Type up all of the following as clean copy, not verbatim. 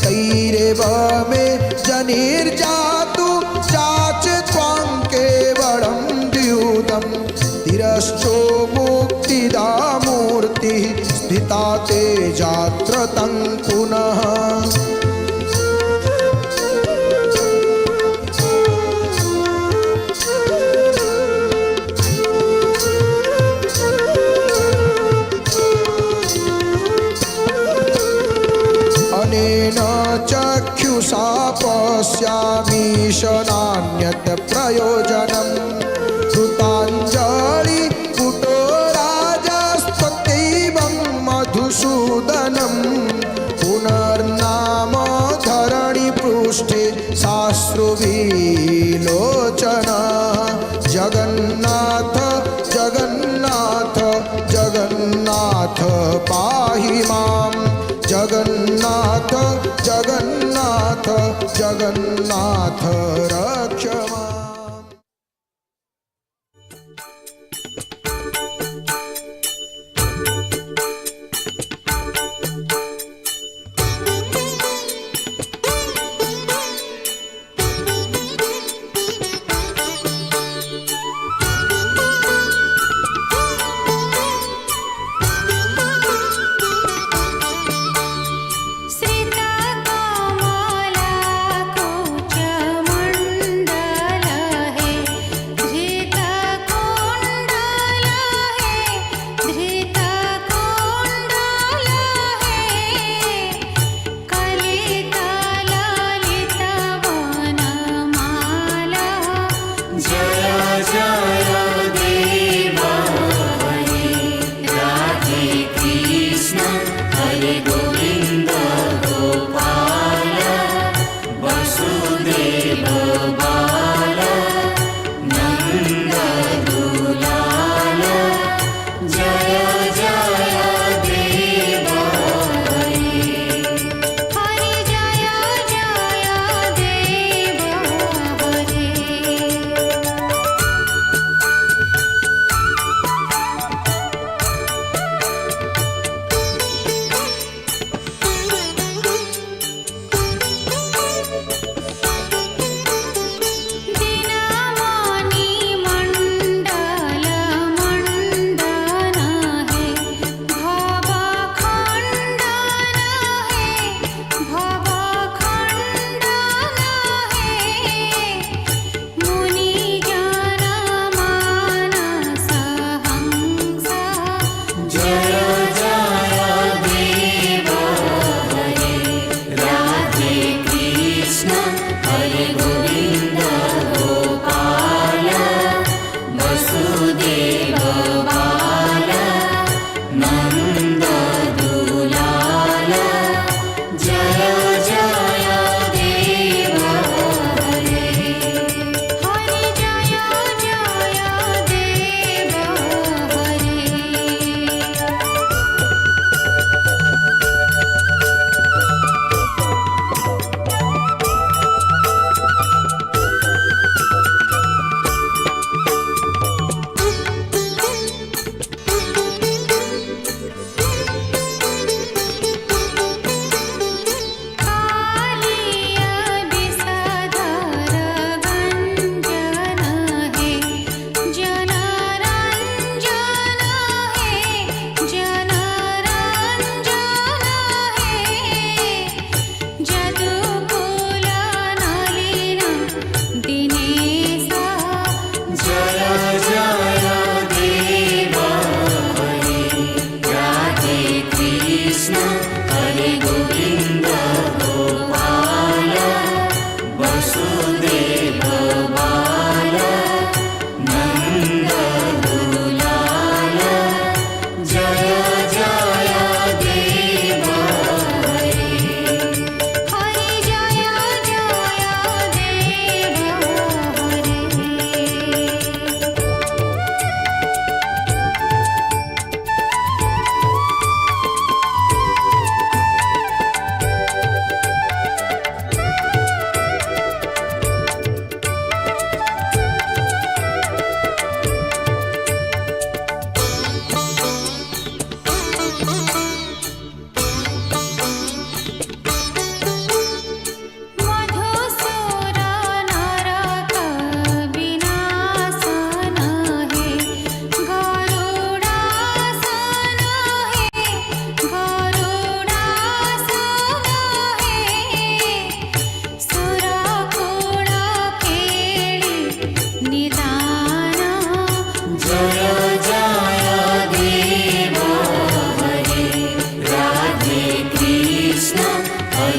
तैरेव मे जनिर्जातु चाच त्वां केवलं द्युतं तिरश्चो मुक्तिदा मूर्तिः स्थिता तेजात्र तं पुनः। अनेन चक्षुषा पश्यामीश नान्यत् प्रयोजनम् कृताञ्जलि पुटो राजस्त्वत्यैवं मधुसूदनं पुनर्नाम धरणिपृष्ठे साश्रुविलोचनः जगन्नाथ जगन्नाथ जगन्नाथ पाहि माम् जगन्नाथ जगन्नाथ जगन्नाथ रक्ष माम्। श्रिता कमला कुचमण्डल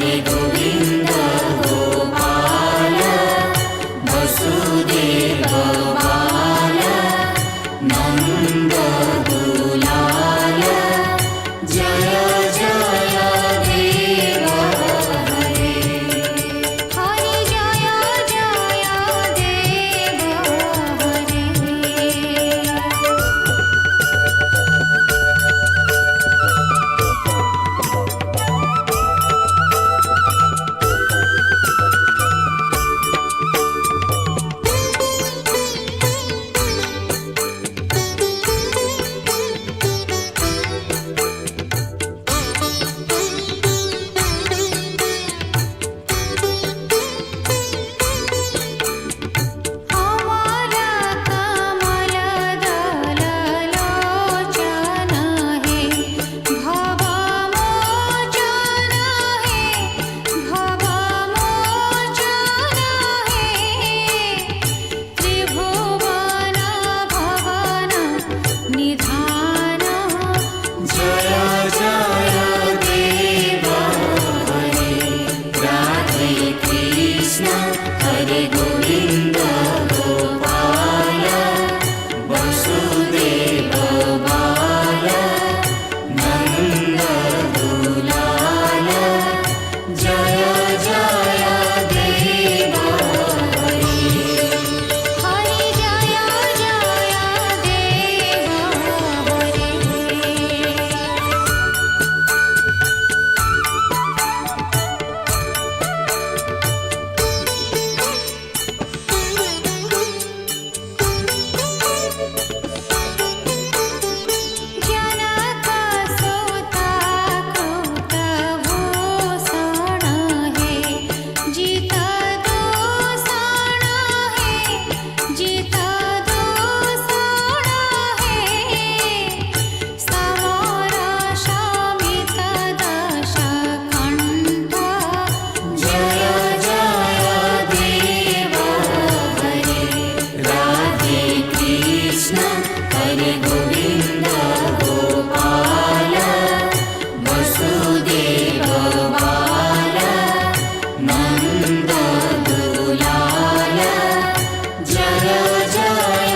हरे गोविन्द गोपाल वसुदेव बाल नन्द दुलाल जय जय देव हरे हरि जय जय देव हरे हमारा कमल दल लोचन है भव मोचन है भव मोचन है त्रिभुवन भवन निधान जय जय देव हरे राधे कृष्ण हरे गोविन्द गोपाल वसुदेव बाल नन्द दुलाल जय जय देव हरे हरि जय जय देव हरे जनक सुता कृत भूषण है जित दूषण है जित दूषण है समर शमित दश कंठ जय जय देव हरे राधे कृष्ण हरे गोविन्द गोपाल वसुदेव बाल नन्द दुलाल जय जय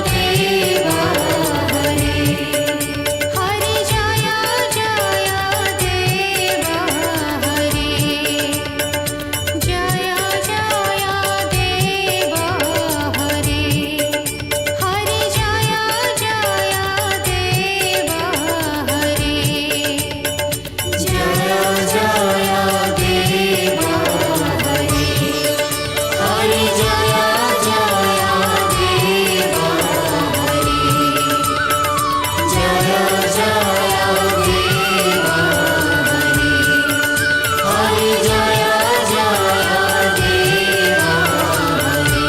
देव हरे हरि जय जय देव हरे जय जय देव हरे हरि जय जय देव हरे जय जय देव हरे हरि जय जय देव हरे जय जय देव हरे हरि जय जय देव हरे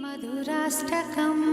मधुराष्टकम्